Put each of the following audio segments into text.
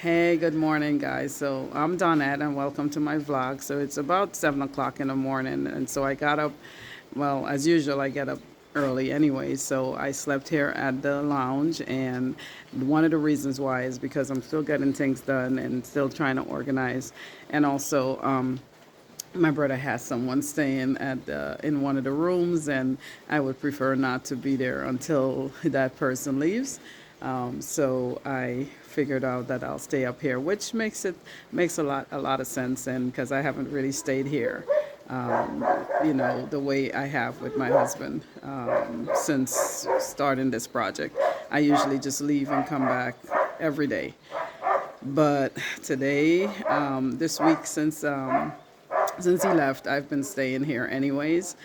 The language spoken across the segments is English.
Hey, good morning, guys. So I'm Donette, and welcome to my vlog. So it's about 7 o'clock in the morning, and so I got up. Well, as usual, I get up early anyway. So I slept here at the lounge, and one of the reasons why is because I'm still getting things done and still trying to organize, and also my brother has someone staying in one of the rooms, and I would prefer not to be there until that person leaves. So I figured out that I'll stay up here, which makes a lot of sense, and because I haven't really stayed here, the way I have with my husband since starting this project. I usually just leave and come back every day, but today, this week since he left, I've been staying here anyways,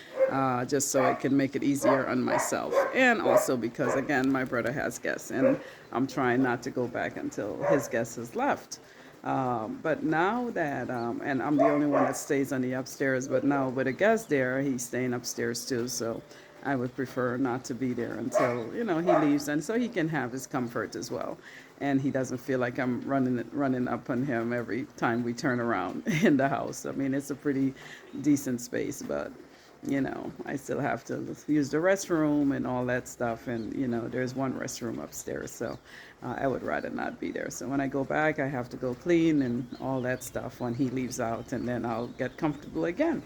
just so it can make it easier on myself. And also because, again, my brother has guests, and I'm trying not to go back until his guest has left. But now that, and I'm the only one that stays on the upstairs, but now with a guest there, he's staying upstairs too. So I would prefer not to be there until, he leaves, and so he can have his comfort as well. And he doesn't feel like I'm running up on him every time we turn around in the house. I mean, it's a pretty decent space, but I still have to use the restroom and all that stuff. And, there's one restroom upstairs, so I would rather not be there. So when I go back, I have to go clean and all that stuff when he leaves out, and then I'll get comfortable again.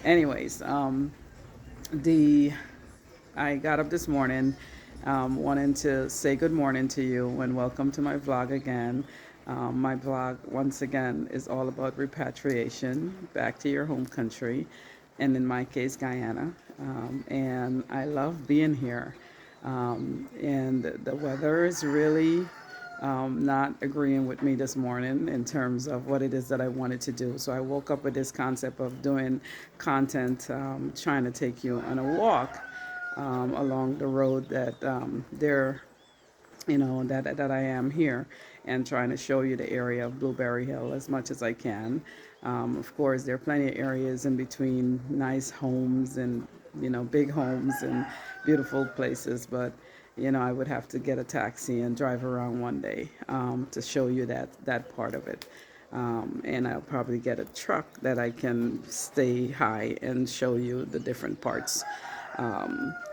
Anyways, the I got up this morning wanting to say good morning to you and welcome to my vlog again. My vlog, once again, is all about repatriation back to your home country, and in my case, Guyana. And I love being here. And the weather is really not agreeing with me this morning in terms of what it is that I wanted to do. So I woke up with this concept of doing content, trying to take you on a walk along the road that that I am here, and trying to show you the area of Blueberry Hill as much as I can. Of course, there are plenty of areas in between, nice homes and big homes and beautiful places, but I would have to get a taxi and drive around one day to show you that part of it. And I'll probably get a truck that I can stay high and show you the different parts.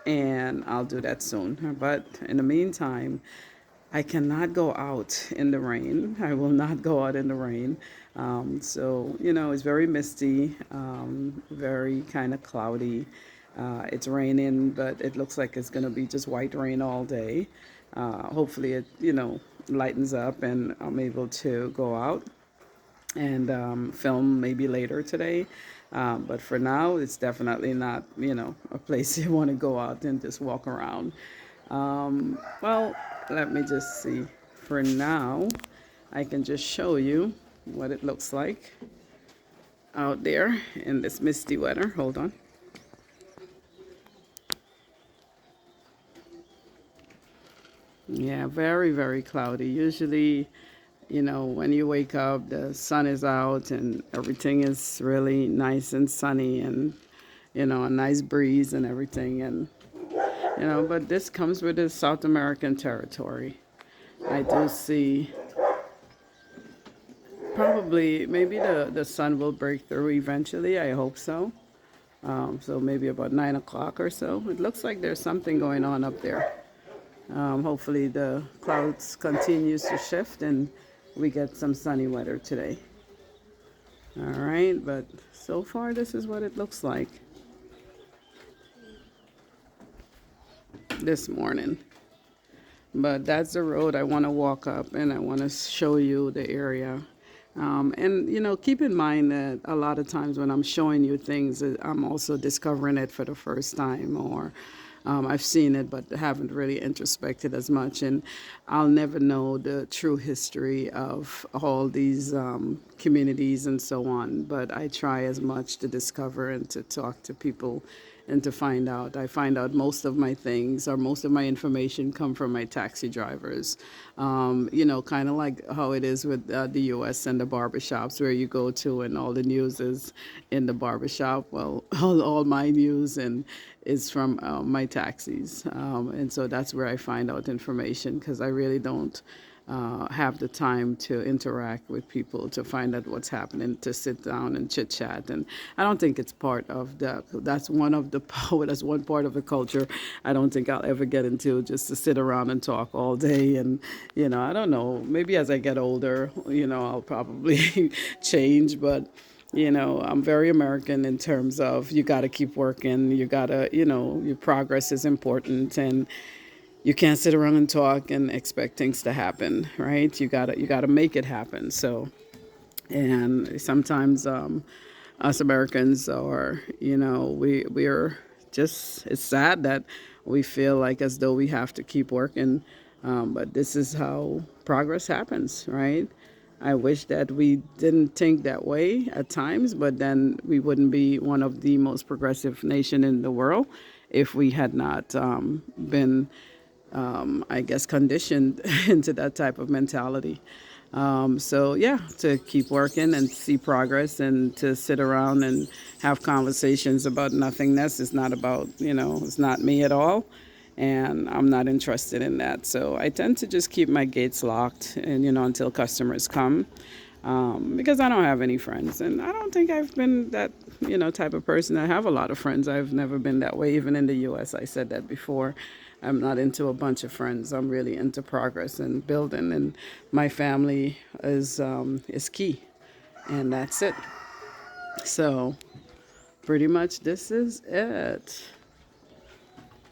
And I'll do that soon. But in the meantime, I cannot go out in the rain. I will not go out in the rain. So, it's very misty, very kind of cloudy. It's raining, but it looks like it's going to be just white rain all day. Hopefully, it lightens up and I'm able to go out and film maybe later today. But for now, it's definitely not, a place you want to go out and just walk around. Well, let me just see. For now, I can just show you what it looks like out there in this misty weather. Hold on. Yeah, very, very cloudy. Usually, when you wake up, the sun is out and everything is really nice and sunny, and, a nice breeze and everything. And, but this comes with the South American territory. I do see probably maybe the sun will break through eventually. I hope so. So maybe about 9 o'clock or so. It looks like there's something going on up there. Hopefully the clouds continues to shift and we get some sunny weather today. All right, but so far this is what it looks like this morning. But that's the road I want to walk up, and I want to show you the area. And keep in mind that a lot of times when I'm showing you things, I'm also discovering it for the first time, or I've seen it but haven't really introspected as much, and I'll never know the true history of all these communities and so on. But I try as much to discover and to talk to people and to find out. I find out most of my things or most of my information come from my taxi drivers. Kind of like how it is with the U.S. and the barbershops where you go to and all the news is in the barbershop. Well, all my news and is from my taxis. And so that's where I find out information because I really don't have the time to interact with people, to find out what's happening, to sit down and chit chat. And I don't think it's part of that's one of the that's one part of the culture I don't think I'll ever get into, just to sit around and talk all day. And, I don't know, maybe as I get older, I'll probably change, but I'm very American in terms of you got to keep working. You got to, your progress is important, and you can't sit around and talk and expect things to happen, right? You gotta make it happen. So, and sometimes us Americans are, we're just, it's sad that we feel like as though we have to keep working, but this is how progress happens, right? I wish that we didn't think that way at times, but then we wouldn't be one of the most progressive nation in the world if we had not been, I guess, conditioned into that type of mentality. So yeah, to keep working and see progress, and to sit around and have conversations about nothingness is not about, it's not me at all. And I'm not interested in that. So I tend to just keep my gates locked, and, until customers come, because I don't have any friends. And I don't think I've been that, type of person. I have a lot of friends. I've never been that way, even in the U.S. I said that before. I'm not into a bunch of friends. I'm really into progress and building, and my family is key, and that's it. So pretty much this is it.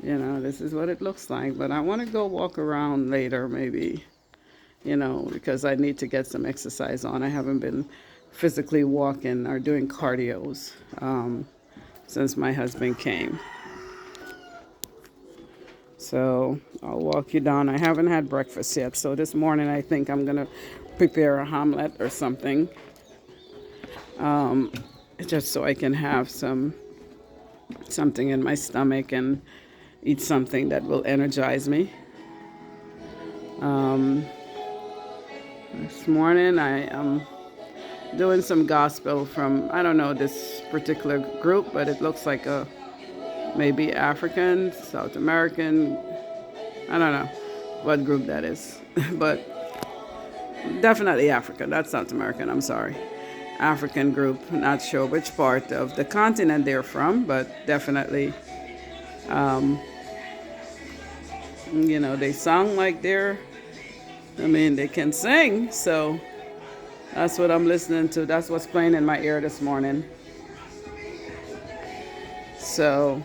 This is what it looks like. But I want to go walk around later, maybe, because I need to get some exercise on. I haven't been physically walking or doing cardios since my husband came. So I'll walk you down. I haven't had breakfast yet, so this morning I think I'm gonna prepare a omelet or something, just so I can have something in my stomach and eat something that will energize me. This morning I am doing some gospel from, I don't know this particular group, but it looks like maybe African, South American. I don't know what group that is, but definitely African. That's South American. I'm sorry. African group. Not sure which part of the continent they're from, but definitely, they sound like they can sing. So that's what I'm listening to. That's what's playing in my ear this morning. So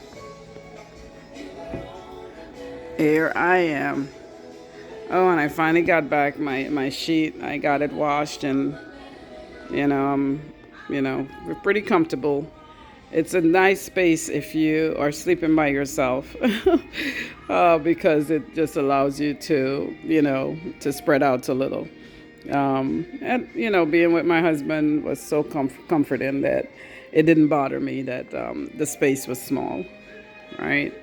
here I am. Oh, and I finally got back my sheet. I got it washed, and we're pretty comfortable. It's a nice space if you are sleeping by yourself, because it just allows you to spread out a little. And being with my husband was so comforting that it didn't bother me that the space was small, right?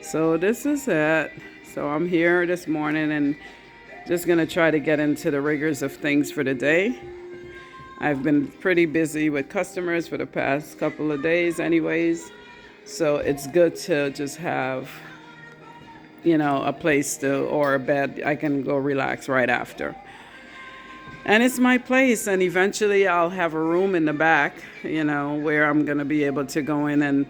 So this is it. So I'm here this morning and just gonna try to get into the rigors of things for the day. I've been pretty busy with customers for the past couple of days anyways. So it's good to just have, a place or a bed I can go relax right after. And it's my place, and eventually I'll have a room in the back, where I'm going to be able to go in and,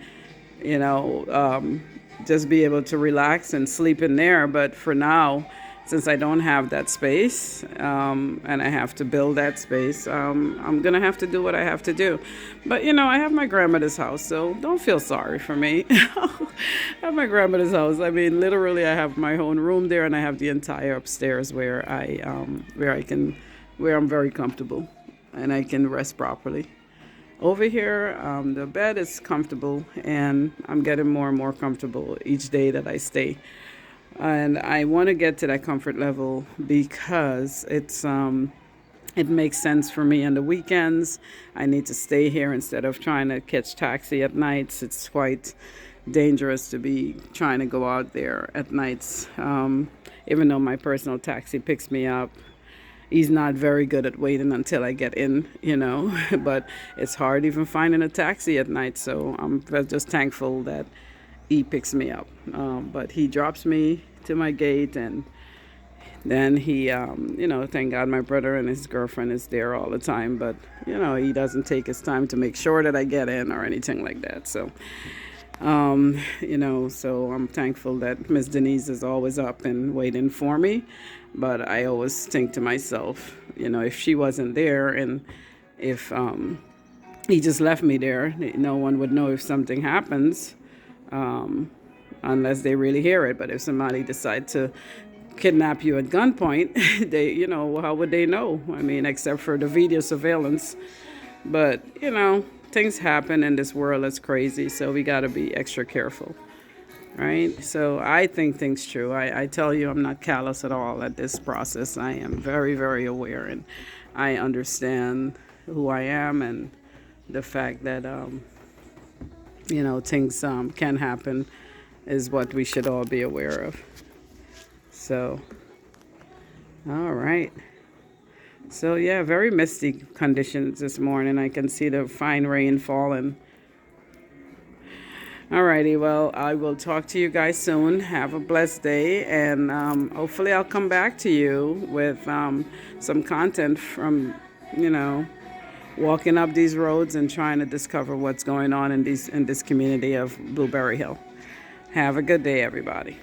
just be able to relax and sleep in there. But for now, since I don't have that space, and I have to build that space, I'm going to have to do what I have to do. But, I have my grandmother's house, so don't feel sorry for me. I have my grandmother's house. I mean, literally, I have my own room there, and I have the entire upstairs where I'm very comfortable and I can rest properly. Over here, the bed is comfortable, and I'm getting more and more comfortable each day that I stay. And I want to get to that comfort level because it makes sense for me on the weekends. I need to stay here instead of trying to catch taxi at nights. It's quite dangerous to be trying to go out there at nights, even though my personal taxi picks me up. He's not very good at waiting until I get in, but it's hard even finding a taxi at night. So I'm just thankful that he picks me up. But he drops me to my gate, and Then he, thank God my brother and his girlfriend is there all the time, but, he doesn't take his time to make sure that I get in or anything like that. So, so I'm thankful that Miss Denise is always up and waiting for me. But I always think to myself, if she wasn't there and if he just left me there, no one would know if something happens unless they really hear it. But if somebody decide to kidnap you at gunpoint, how would they know? I mean, except for the video surveillance. But, things happen in this world that's crazy, so we got to be extra careful, right? So I think things through. I tell you, I'm not callous at all at this process. I am very, very aware, and I understand who I am and the fact that, things can happen is what we should all be aware of. So, all right. So yeah, very misty conditions this morning. I can see the fine rain falling. Alrighty, well, I will talk to you guys soon. Have a blessed day, and hopefully I'll come back to you with some content from, walking up these roads and trying to discover what's going on in this community of Blueberry Hill. Have a good day, everybody.